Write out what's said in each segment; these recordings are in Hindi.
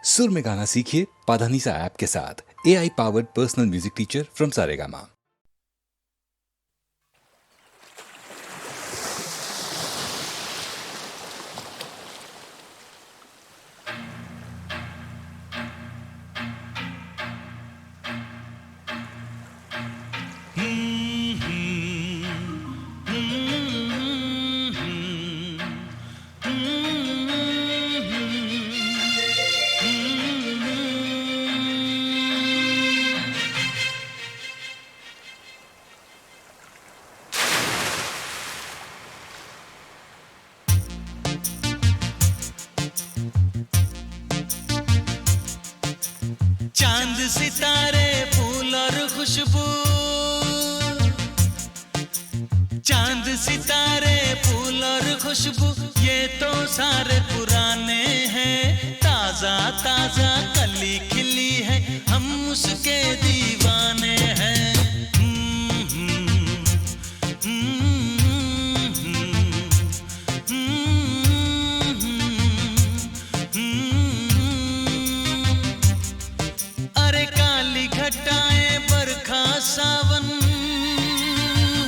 सुर में गाना सीखिए पाधानीसा ऐप के साथ। AI powered personal music teacher from Saregama. चांद सितारे फूल और खुशबू, चांद सितारे फूल और खुशबू, ये तो सारे पुराने हैं। ताजा ताजा कली खिली है, हम उसके दीवाने हैं। अरे काली घटाएं बरखा सावन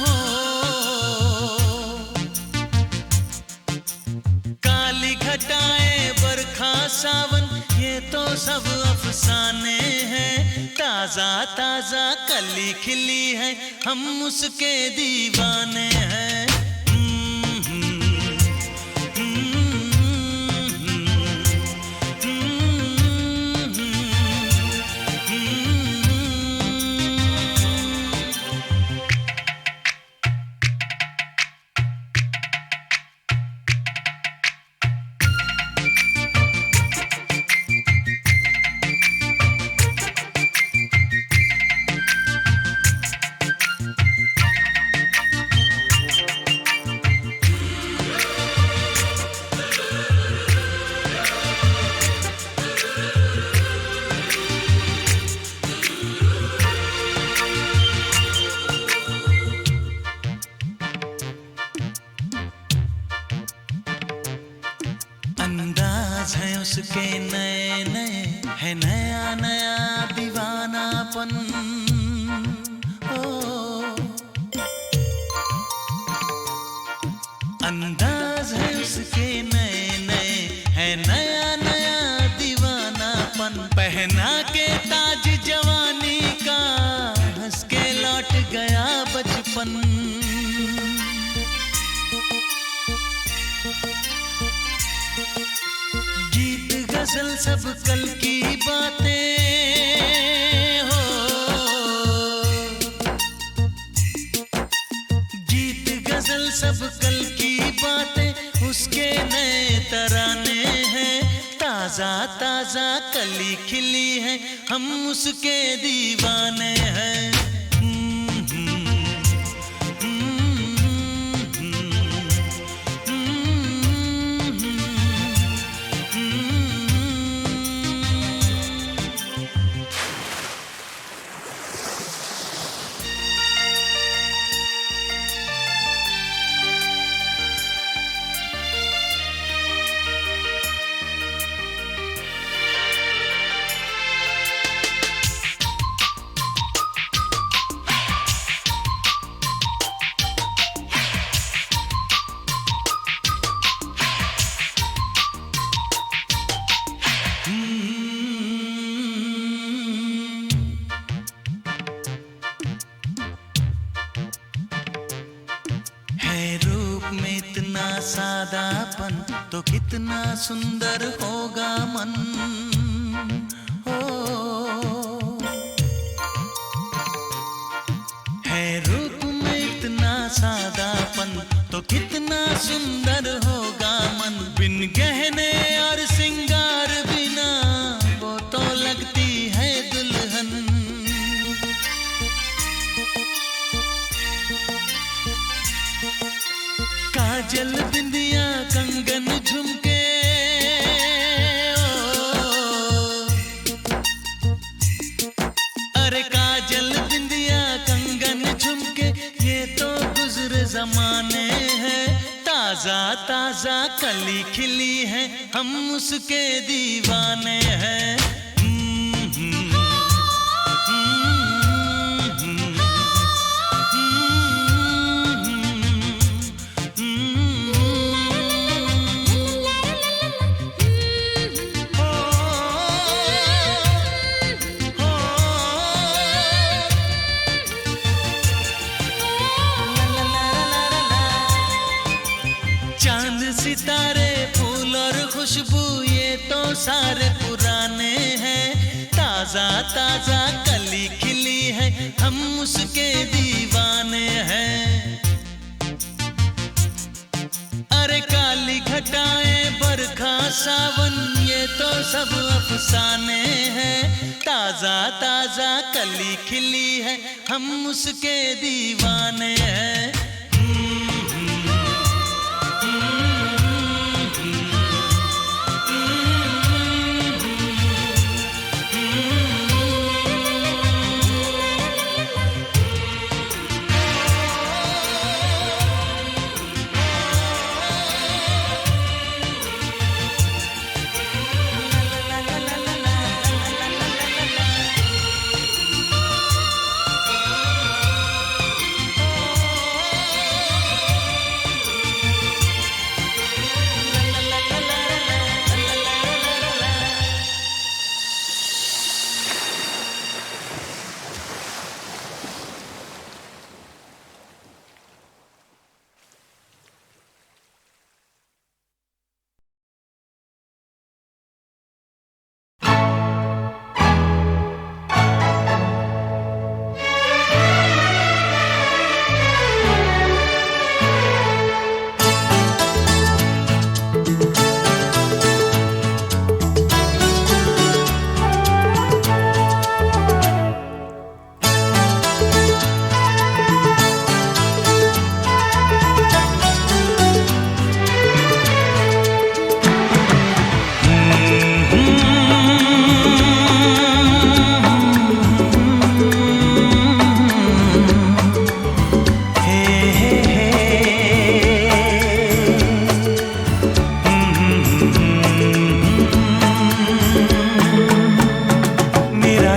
हो, काली घटाएं बरखा सावन, ये तो सब अफसाने हैं। ताजा ताजा कली खिली है, हम उसके दीवाने हैं। अंदाज है उसके नए नए, है नया नया दीवानापन। ओ अंदाज है उसके नए नए, है नया नया दीवानापन। पहना के ताज जवानी का, हंस के लौट गया बचपन। गीत गजल सब कल की बातें हो, गीत गजल सब कल की बातें, उसके नए तराने हैं। ताजा ताजा कली खिली है, हम उसके दीवाने हैं। है रूप में इतना सादापन, तो कितना सुंदर होगा मन। हो है रूप में इतना सादापन, तो कितना सुंदर होगा मन। बिन गहने और सिंगार बिना, वो तो लगती है दुल्हन। काजल बिंदिया कंगन झुमके, अरे काजल बिंदिया कंगन झुमके, ये तो गुजरे जमाने हैं। ताजा ताजा कली खिली है, हम उसके दीवाने हैं। सारे पुराने हैं, ताजा ताजा कली खिली है, हम उसके दीवाने हैं। अरे काली घटाएं बरखा सावन ये तो सब अफसाने हैं, ताजा ताजा कली खिली है, हम उसके दीवाने हैं।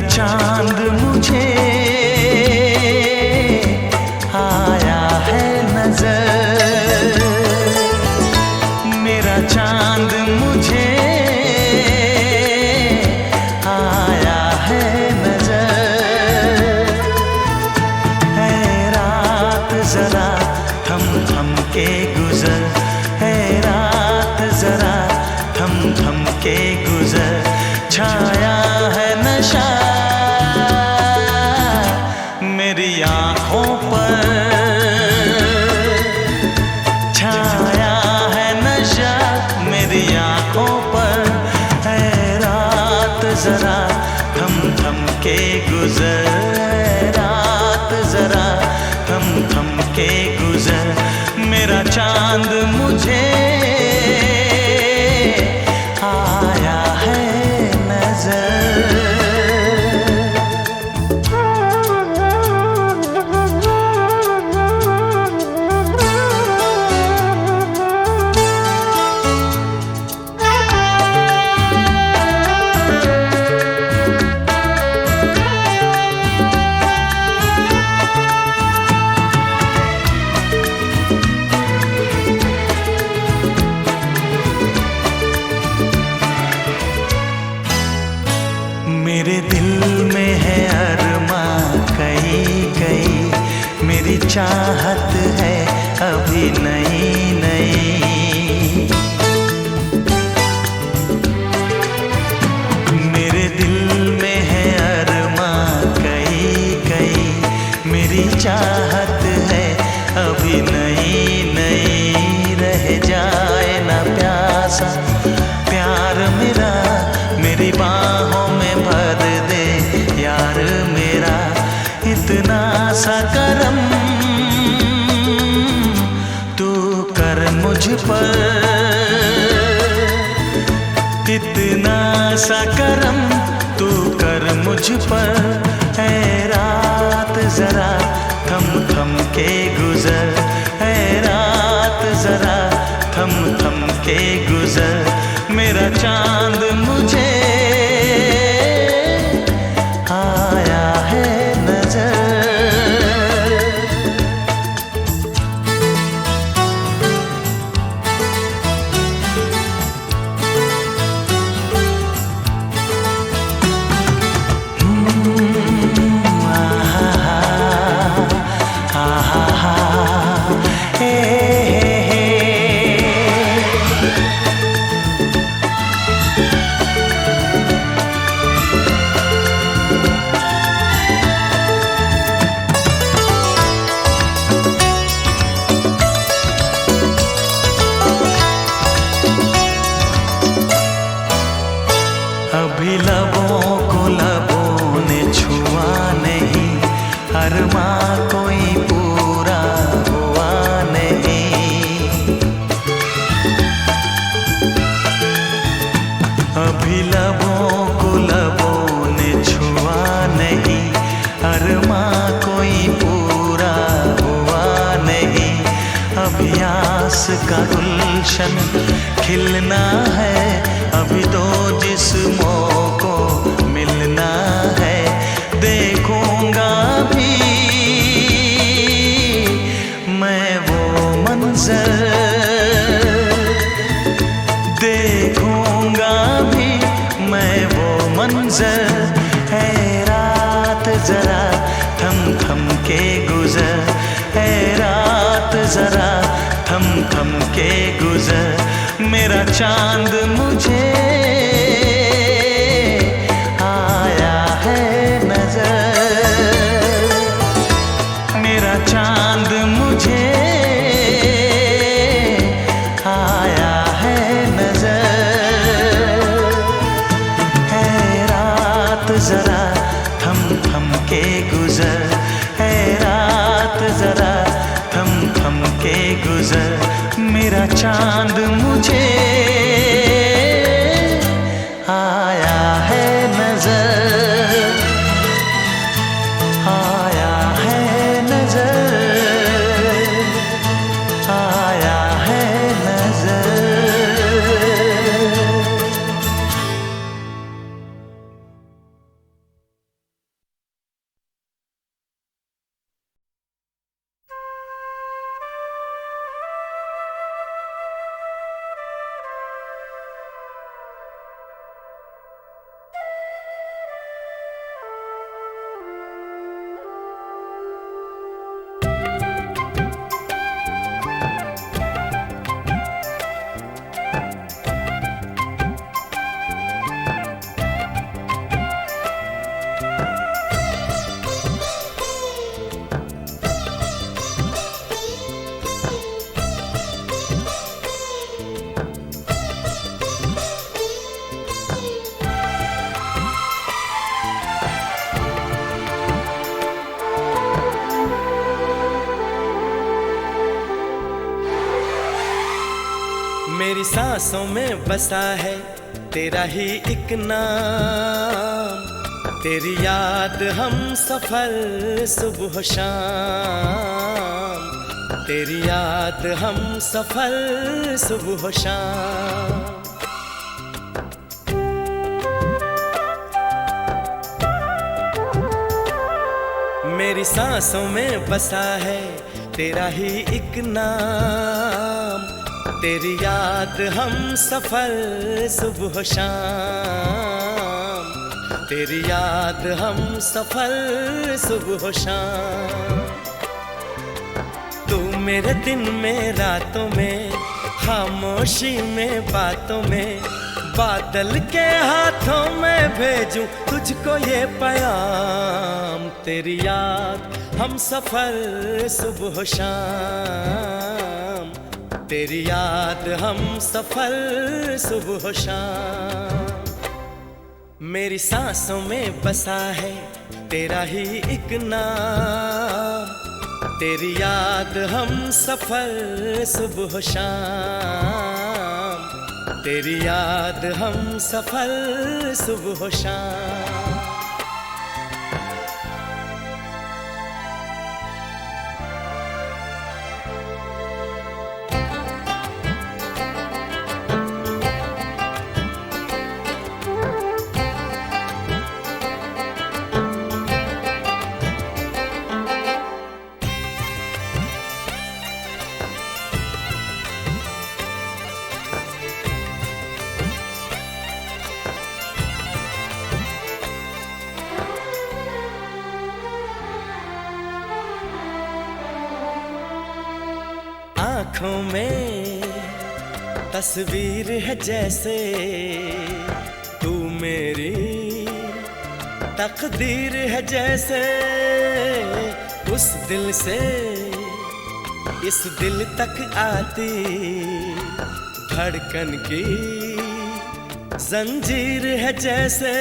चांद मुझे आया है नजर, मेरा चांद मुझे आया है नजर। है रात जरा थम थम के गुजर, है रात जरा थम थम के गुजर, छाया है नशा मेरी आँखों पर, छाया है नशा मेरी आँखों पर। है रात जरा थम थम के गुजर, है रात जरा थम थम के गुजर, मेरा चांद मुझे आया है नजर। मेरे दिल में है अरमां कई कई, मेरी चाहत है अभी नई नई। मेरे दिल में है अरमां कई कई, मेरी चाहत है अभी नई नई। रह जाए ना प्यासा प्यार मेरा, मेरी बाहों में भर दे यार मेरा। इतना सा करम तू कर मुझ पर, इतना सा करम तू कर मुझ पर। है रात जरा थम थम के गुजर, है रात जरा थम थम के गुजर, मेरा चांद मुझे आया है नजर। अभी लबों को लबों ने छुआ नहीं, अरमा कोई पूरा हुआ नहीं। अभी लबों को लबों ने छुआ नहीं, अरमा कोई पूरा हुआ नहीं। अभी आस का गुलशन खिलना है, अभी दो जिस्मों को मिलना है। देखूंगा भी मैं वो मंजर, देखूंगा भी मैं वो मंजर। है रात जरा थम थम के गुजर, है रात जरा थम थम के गुजर। मेरा चांद मुझे आया है नजर, मेरा चांद मुझे आया है नजर। है रात जरा थम थम के गुजर, है रात जरा थम थम के गुजर। मेरा चांद मुझे आया है नजर, आया है नजर, आया है नजर। मेरी सांसों में बसा है तेरा ही एक नाम, तेरी याद हम सफर सुबह शाम, तेरी याद हम सफर सुबह शाम। मेरी सांसों में बसा है तेरा ही एक नाम, तेरी याद हम सफर सुबह शाम, तेरी याद हम सफर सुबह शाम। तू मेरे दिन में रातों में, खामोशी में बातों में, बादल के हाथों में भेजूं तुझको ये पैगाम। तेरी याद हम सफर सुबह शाम, तेरी याद हम सफर सुबह शाम। मेरी सांसों में बसा है तेरा ही एक नाम, तेरी याद हम सफर सुबह शाम, तेरी याद हम सफर सुबह शाम। आँखों में तस्वीर है जैसे तू मेरी तकदीर है जैसे, उस दिल से इस दिल तक आती धड़कन की जंजीर है जैसे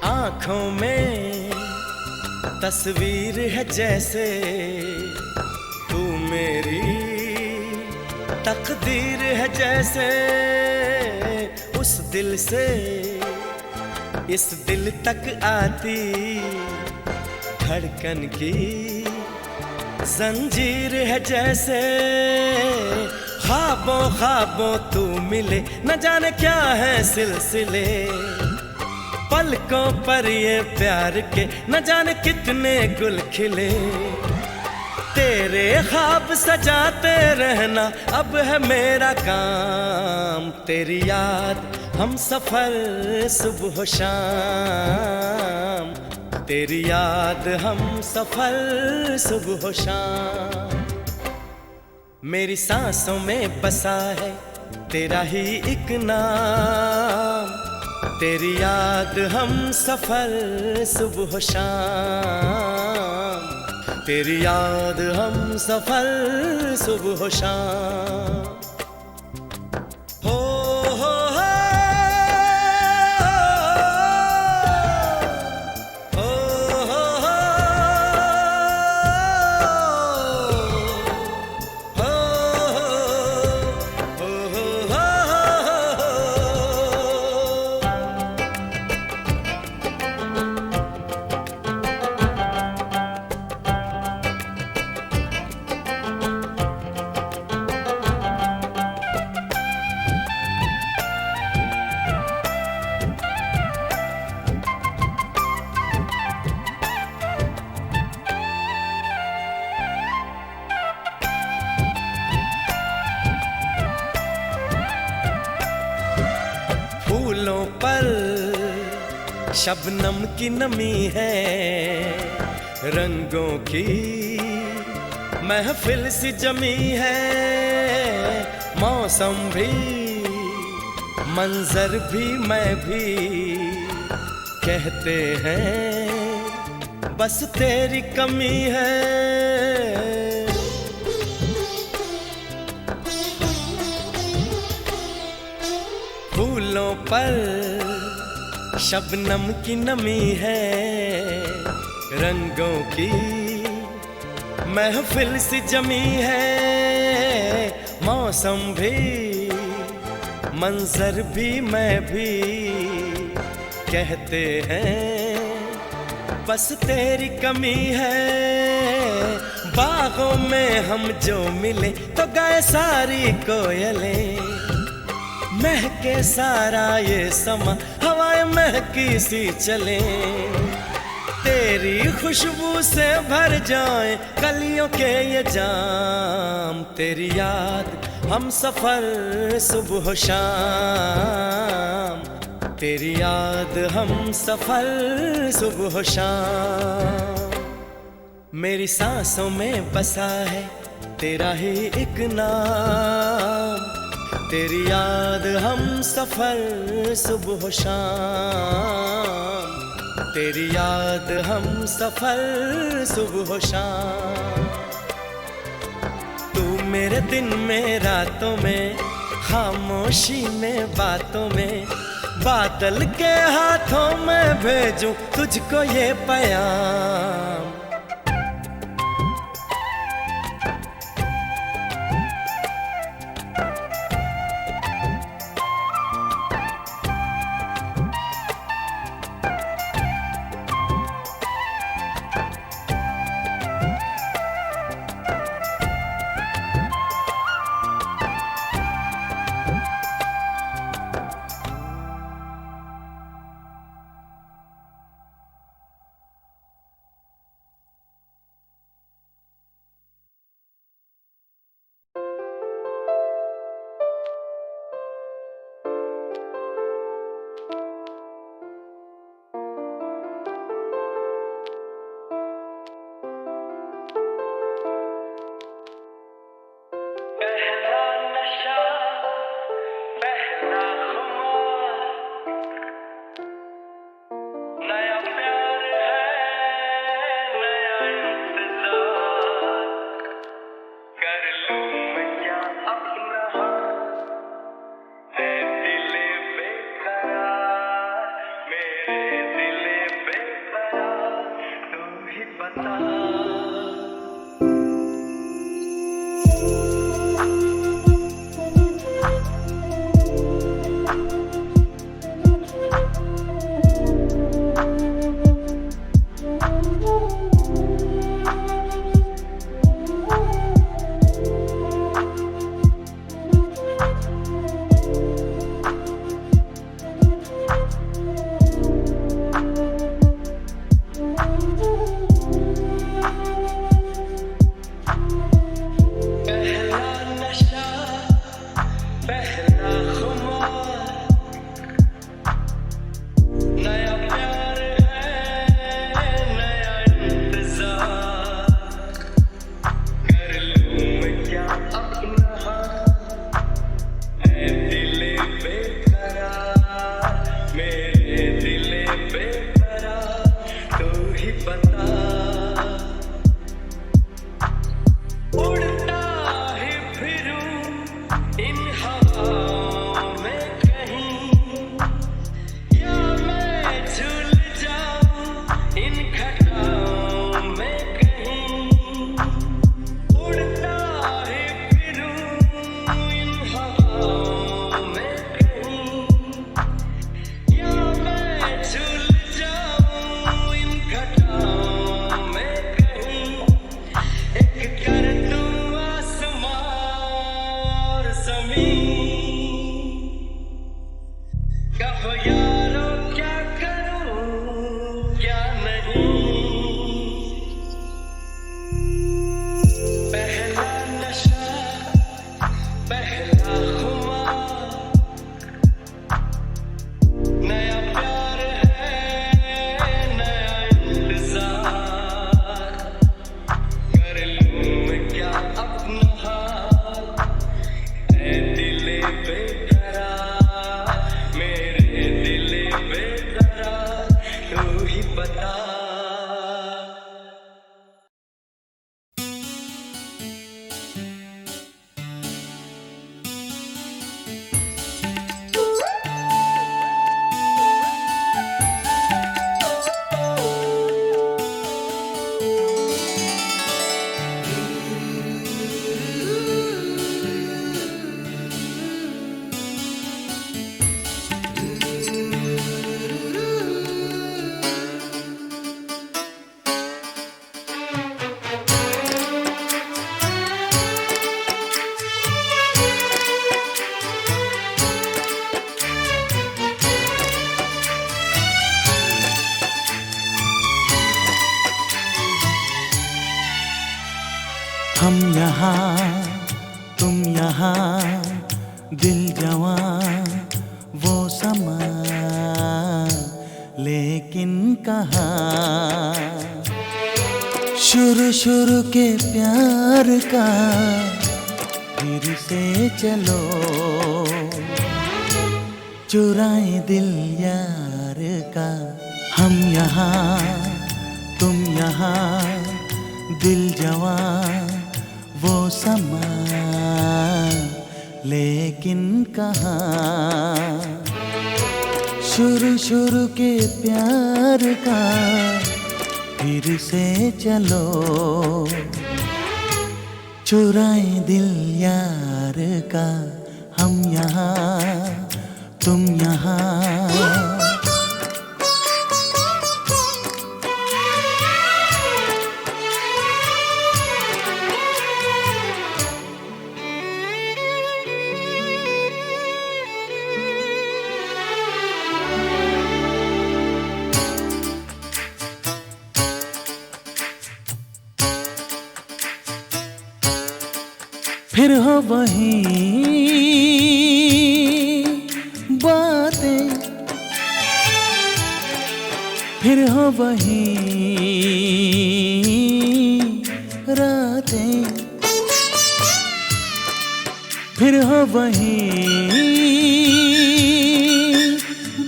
आंखों में तस्वीर है जैसे तू मेरी तकदीर है जैसे उस दिल से इस दिल तक आती धड़कन की जंजीर है जैसे ख्वाबों ख्वाबों तू मिले न जाने क्या है सिलसिले पलकों पर ये प्यार के न जाने कितने गुल खिले तेरे ख्वाब सजाते रहना अब है मेरा काम तेरी याद हम सफर सुबह शाम तेरी याद हम सफर सुबह शाम मेरी सांसों में बसा है तेरा ही एक नाम तेरी याद हम सफर सुबह शाम तेरी याद हम सफर सुबह शाम हो हो हो फूलों पर शबनम की नमी है रंगों की महफिल सी जमी है मौसम भी मंजर भी मैं भी कहते हैं बस तेरी कमी है फूलों पर शबनम की नमी है रंगों की महफिल सी जमी है मौसम भी मंजर भी मैं भी कहते हैं बस तेरी कमी है बागों में हम जो मिले तो गाए सारी कोयलें महके सारा ये समा हवाएं महकी सी चले तेरी खुशबू से भर जाए कलियों के ये जाम तेरी याद हम सफर सुबह शाम तेरी याद हम सफर सुबह शाम मेरी सांसों में बसा है तेरा ही एक नाम तेरी याद हम सफर सुबह शाम तेरी याद हम सफर सुबह शाम तू मेरे दिन में रातों में खामोशी में बातों में बादल के हाथों में भेजूं तुझको ये पैगाम कहो यारो क्या करूं क्या नहीं, पहला नशा पहला खुमार, नया प्यार है नया इंतजार, कर लूं मैं क्या अपना हाल, ऐ दिले बेकरार, मेरे दिले बेकरार, तू ही बता। हम यहाँ तुम यहाँ, दिल जवां वो समा, लेकिन कहाँ शुरू शुरू के प्यार का, फिर से चलो चुराए दिल यार का। हम यहाँ तुम यहाँ, दिल जवां वो समा, लेकिन कहाँ शुरू शुरू के प्यार का, फिर से चलो चुराए दिल यार का। हम यहाँ तुम यहाँ, फिर हो वही बातें, फिर हो वही रातें, फिर हो वही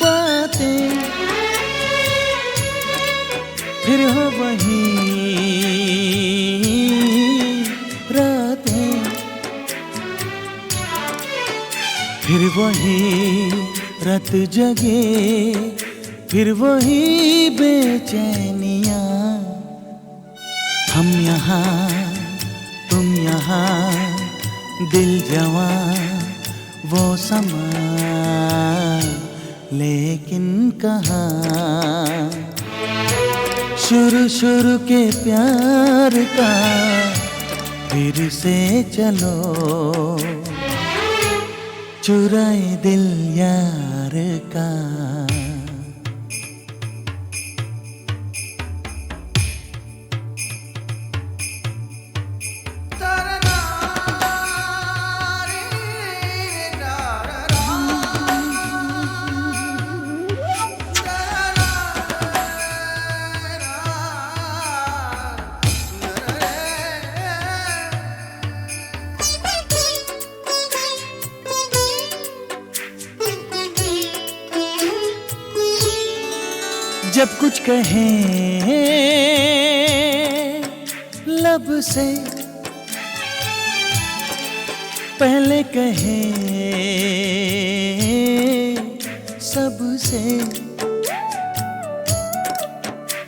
बातें, फिर हो वही रातें, फिर वही रात जगे, फिर वही बेचैनियाँ। हम यहाँ तुम यहाँ, दिल जवां वो समा, लेकिन कहाँ शुरू शुरू के प्यार का, फिर से चलो चुराए दिल यार का। जब कुछ कहें लब से, पहले कहें सबसे।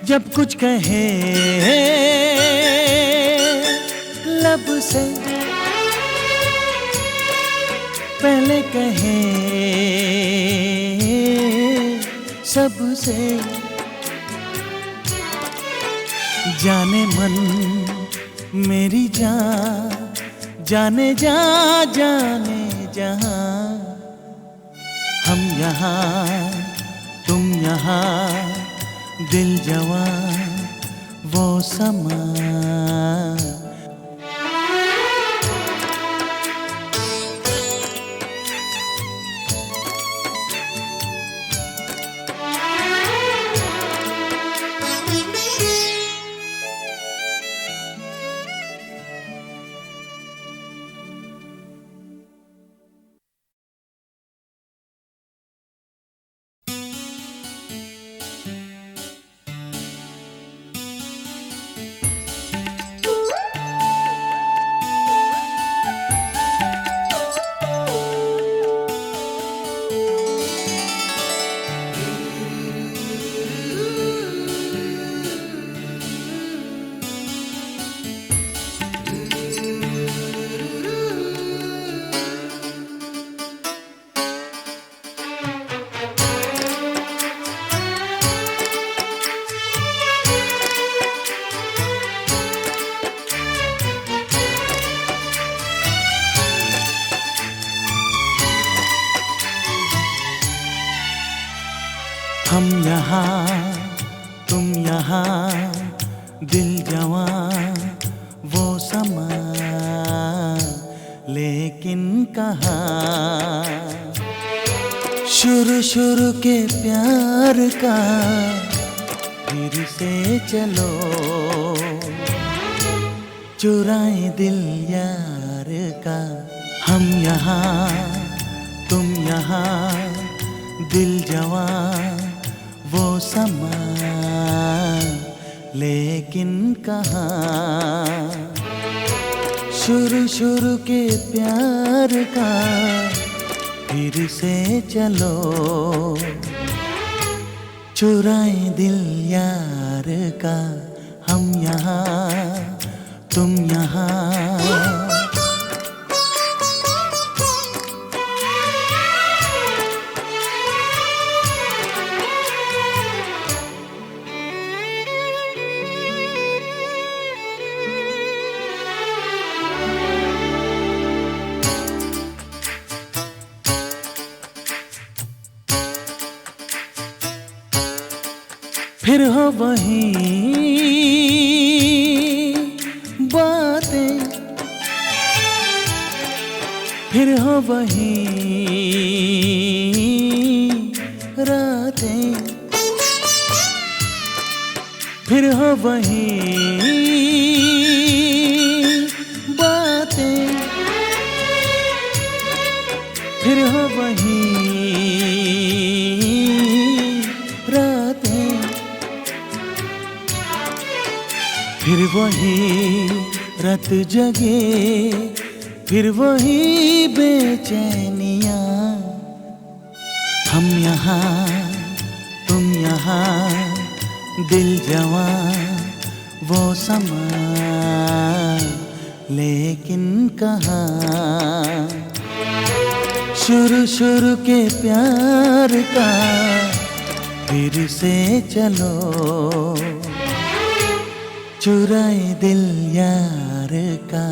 जब कुछ कहें लब से, पहले कहें सबसे। जाने मन मेरी जान, जाने जा जाने जहां, हम यहाँ तुम यहाँ, दिल जवां वो समा। हम यहाँ तुम यहाँ, दिल जवां वो समा। लेकिन कहाँ शुरू शुरू के प्यार का, फिर से चलो चुराए दिल यार का। हम यहाँ तुम यहाँ, दिल जवां वो समा। लेकिन कहाँ शुरू शुरू के प्यार का, फिर से चलो चुराए दिल यार का। हम यहाँ तुम यहाँ। फिर हो वही बातें, फिर हो वही रातें, फिर हो वही बातें, फिर हो वही रातें, फिर वही रात जगे, फिर वही बेचैनियाँ। हम यहाँ तुम यहाँ, दिल जवां वो समा। लेकिन कहाँ शुरू शुरू के प्यार का, फिर से चलो चुराए दिल यार का।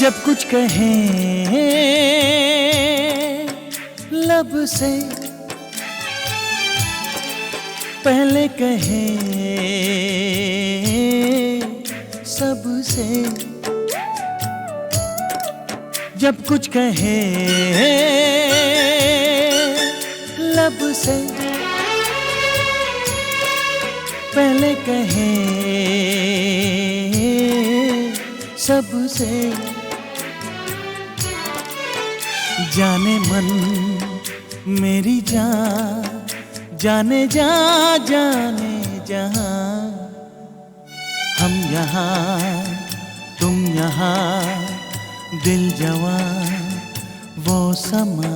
जब कुछ कहें लब से, पहले कहें सबसे। जब कुछ कहें लब से, पहले कहें सबसे। जाने मन मेरी जान, जाने जा जाने जहां। हम यहाँ तुम यहाँ, दिल जवां वो समा